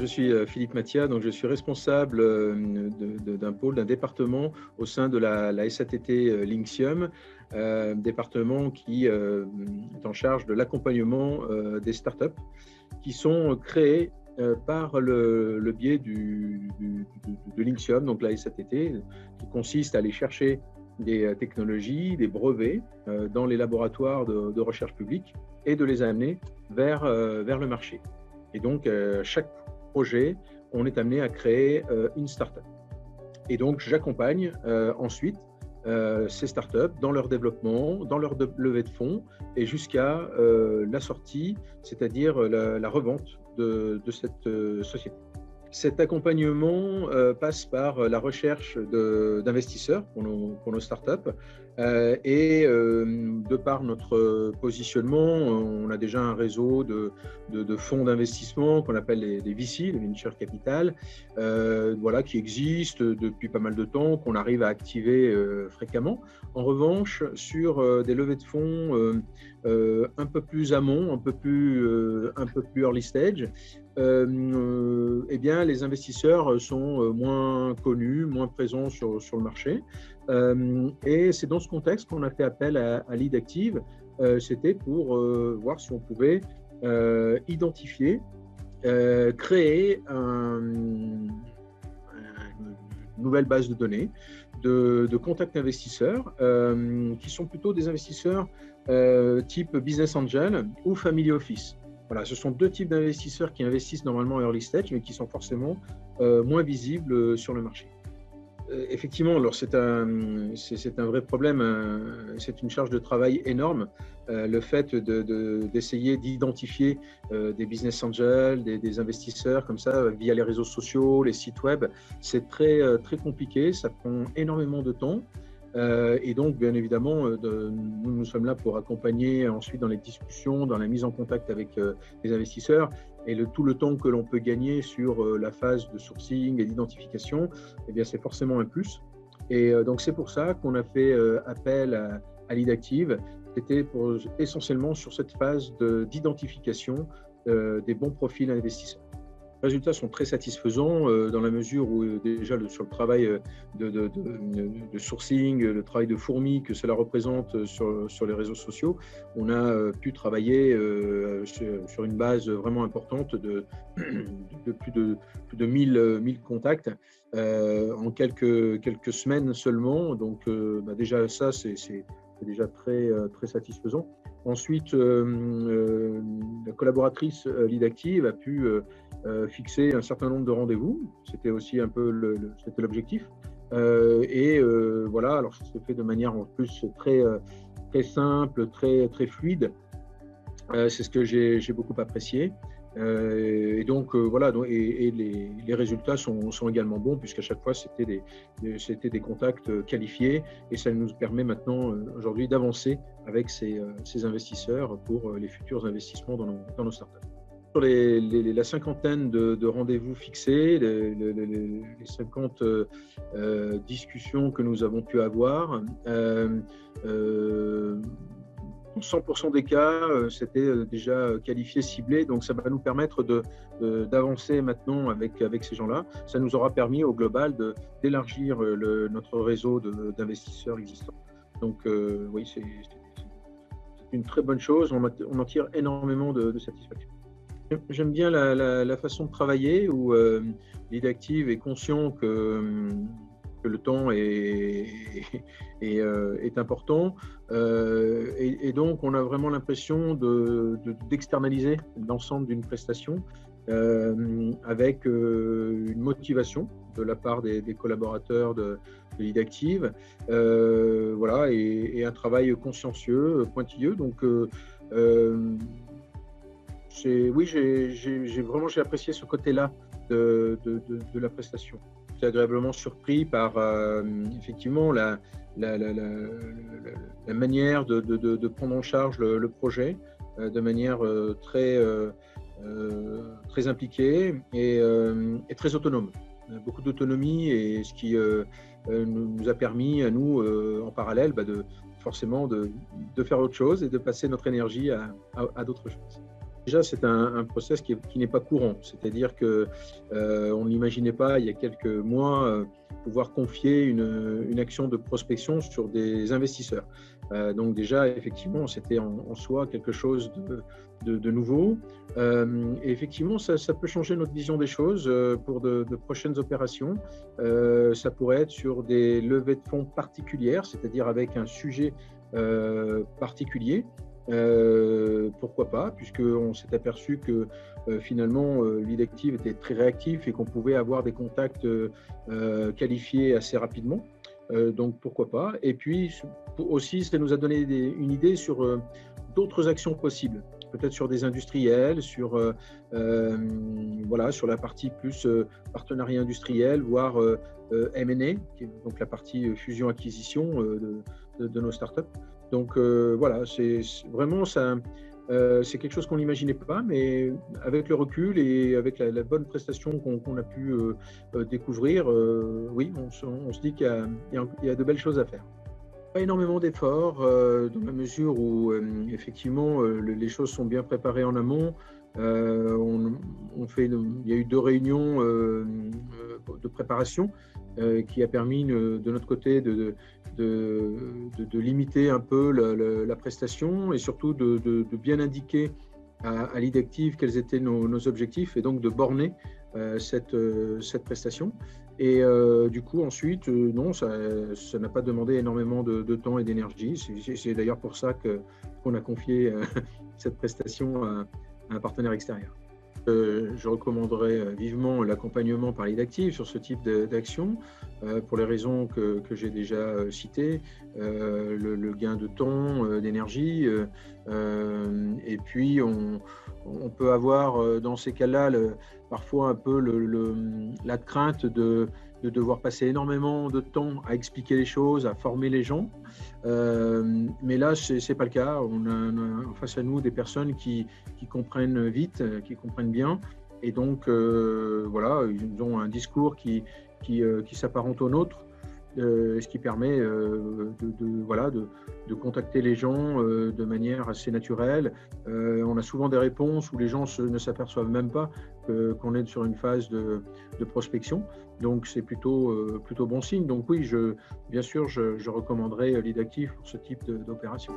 je suis Philippe Mathia, donc je suis responsable d'un pôle, d'un département au sein de la SATT Linxium, département qui est en charge de l'accompagnement des startups qui sont créées par le biais de Linxium, donc la SATT, qui consiste à aller chercher des technologies, des brevets dans les laboratoires de recherche publique et de les amener vers le marché. Et donc, chaque projet, on est amené à créer une start-up. Et donc, j'accompagne ensuite ces startups dans leur développement, dans leur levée de fonds et jusqu'à la sortie, c'est-à-dire la revente de cette société. Cet accompagnement passe par la recherche d'investisseurs pour nos startups et de par notre positionnement, on a déjà un réseau de fonds d'investissement qu'on appelle les VC, les Venture Capital, voilà, qui existent depuis pas mal de temps, qu'on arrive à activer fréquemment. En revanche, sur des levées de fonds un peu plus amont, un peu plus early stage, eh bien, les investisseurs sont moins connus, moins présents sur le marché. Et c'est dans ce contexte qu'on a fait appel à Leadactive. C'était pour voir si on pouvait identifier, créer une nouvelle base de données de contacts investisseurs qui sont plutôt des investisseurs type business angel ou family office. Voilà, ce sont deux types d'investisseurs qui investissent normalement en early stage, mais qui sont forcément moins visibles sur le marché. Effectivement, alors c'est un vrai problème, c'est une charge de travail énorme, le fait d'essayer d'identifier des business angels, des investisseurs comme ça via les réseaux sociaux, les sites web, c'est très compliqué, ça prend énormément de temps. Et donc, bien évidemment, nous sommes là pour accompagner ensuite dans les discussions, dans la mise en contact avec les investisseurs. Et tout le temps que l'on peut gagner sur la phase de sourcing et d'identification, eh bien, c'est forcément un plus. Et donc, c'est pour ça qu'on a fait appel à Leadactive. C'était essentiellement sur cette phase d'identification des bons profils investisseurs. Les résultats sont très satisfaisants dans la mesure où déjà sur le travail de sourcing, le travail de fourmi que cela représente sur les réseaux sociaux, on a pu travailler sur une base vraiment importante de plus de 1000 contacts en quelques semaines seulement. Donc déjà ça, c'est déjà très satisfaisant. Ensuite, la collaboratrice Leadactive a pu fixer un certain nombre de rendez-vous. C'était aussi un peu c'était l'objectif. Voilà, alors ça s'est fait de manière en plus très simple, très fluide. C'est ce que j'ai beaucoup apprécié. Et donc voilà, et les résultats sont également bons puisqu'à chaque fois c'était des contacts qualifiés et ça nous permet maintenant aujourd'hui d'avancer avec ces investisseurs pour les futurs investissements dans nos startups. Sur la cinquantaine de rendez-vous fixés, les 50 discussions que nous avons pu avoir, 100% des cas, c'était déjà qualifié, ciblé, donc ça va nous permettre d'avancer maintenant avec ces gens-là. Ça nous aura permis au global d'élargir notre réseau d'investisseurs existants. Donc oui, c'est une très bonne chose, on en tire énormément de satisfaction. J'aime bien la façon de travailler où Leadactive est conscient que le temps est important et donc on a vraiment l'impression d'externaliser l'ensemble d'une prestation avec une motivation de la part des collaborateurs de Leadactive, voilà, et un travail consciencieux, pointilleux. Donc oui, j'ai apprécié ce côté-là de la prestation. J'étais agréablement surpris par effectivement la manière de prendre en charge le projet de manière très impliquée et très autonome. Beaucoup d'autonomie et ce qui nous a permis à nous en parallèle forcément de faire autre chose et de passer notre énergie à d'autres choses. Déjà, c'est un process qui n'est pas courant, c'est-à-dire que on n'imaginait pas il y a quelques mois pouvoir confier une action de prospection sur des investisseurs. Donc déjà, effectivement, c'était en soi quelque chose de nouveau. Et effectivement, ça peut changer notre vision des choses pour de prochaines opérations. Ça pourrait être sur des levées de fonds particulières, c'est-à-dire avec un sujet particulier. Pourquoi pas, puisqu'on s'est aperçu que finalement l'IDActive était très réactif et qu'on pouvait avoir des contacts qualifiés assez rapidement. Donc pourquoi pas. Et puis aussi, ça nous a donné une idée sur d'autres actions possibles, peut-être sur des industriels, voilà, sur la partie plus partenariat industriel, voire M&A, donc la partie fusion-acquisition de nos startups. Donc voilà, c'est vraiment ça. C'est quelque chose qu'on n'imaginait pas, mais avec le recul et avec la bonne prestation qu'on a pu découvrir, oui, on se dit qu'il y a de belles choses à faire. Pas énormément d'efforts, dans la mesure où effectivement les choses sont bien préparées en amont. Il y a eu 2 réunions de préparation qui a permis de notre côté de limiter un peu la prestation et surtout de bien indiquer à l'IDActive quels étaient nos objectifs et donc de borner cette prestation. Et du coup, ensuite, non, ça n'a pas demandé énormément de temps et d'énergie. C'est d'ailleurs pour ça qu'on a confié cette prestation à un partenaire extérieur. Je recommanderais vivement l'accompagnement par l'IDActive sur ce type d'action pour les raisons que j'ai déjà citées, le gain de temps, d'énergie, et puis on peut avoir dans ces cas-là parfois un peu la crainte de devoir passer énormément de temps à expliquer les choses, à former les gens. Mais là, ce n'est pas le cas. On a face à nous des personnes qui comprennent vite, qui comprennent bien. Et donc, voilà, ils ont un discours qui s'apparente au nôtre, ce qui permet voilà, de contacter les gens de manière assez naturelle. On a souvent des réponses où les gens ne s'aperçoivent même pas qu'on est sur une phase de prospection. Donc, c'est plutôt bon signe. Donc oui, bien sûr, je recommanderais l'IDActive pour ce type d'opération.